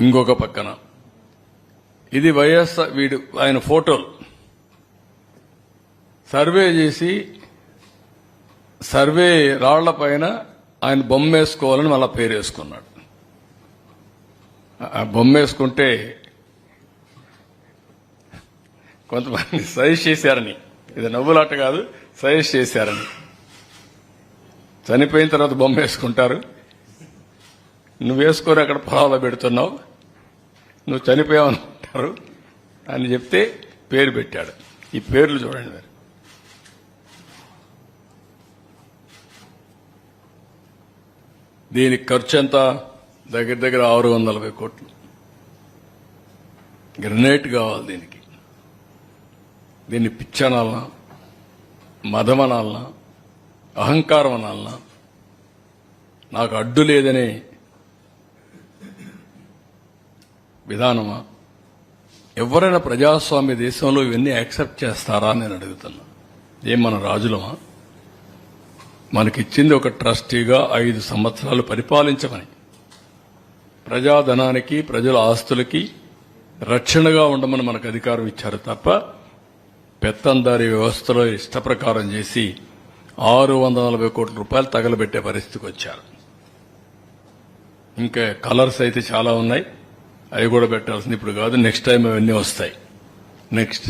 ఇంకొక పక్కన ఇది వైఎస్ఆర్ వీడు ఆయన ఫోటోలు సర్వే చేసి సర్వే రాళ్ల పైన ఆయన బొమ్మ వేసుకోవాలని మళ్ళా పేరు వేసుకున్నాడు. ఆ బొమ్మ వేసుకుంటే కొంతమంది సజెస్ట్ చేశారని, ఇది నవ్వులాట కాదు, సజెస్ట్ చేశారని. చనిపోయిన తర్వాత బొమ్మ వేసుకుంటారు, నువ్వు వేసుకొని అక్కడ పొలాలో పెడుతున్నావు, నువ్వు చనిపోయావనుకుంటారు అని చెప్తే పేరు పెట్టాడు. ఈ పేర్లు చూడండి మరి. దీనికి ఖర్చు ఎంత? దగ్గర దగ్గర 640 కోట్లు. గ్రనేట్ కావాలి దీనికి. దీన్ని పిచ్చనాలనా, మదమనాలనా, అహంకారం అనాలనా, నాకు అడ్డు లేదనే విధానమా? ఎవరైనా ప్రజాస్వామ్య దేశంలో ఇవన్నీ యాక్సెప్ట్ చేస్తారా అని నేను అడుగుతున్నా. ఏం మన రాజులమా? మనకిచ్చింది ఒక ట్రస్టీగా 5 సంవత్సరాలు పరిపాలించమని, ప్రజాధనానికి ప్రజల ఆస్తులకి రక్షణగా ఉండమని మనకు అధికారం ఇచ్చారు తప్ప పెత్తందారీ వ్యవస్థలో ఇష్టప్రకారం చేసి 640 కోట్ల రూపాయలు తగలబెట్టే పరిస్థితికి వచ్చారు. ఇంకా కలర్స్ అయితే చాలా ఉన్నాయి, అవి కూడా పెట్టాల్సింది ఇప్పుడు కాదు, నెక్స్ట్ టైం అవన్నీ వస్తాయి. నెక్స్ట్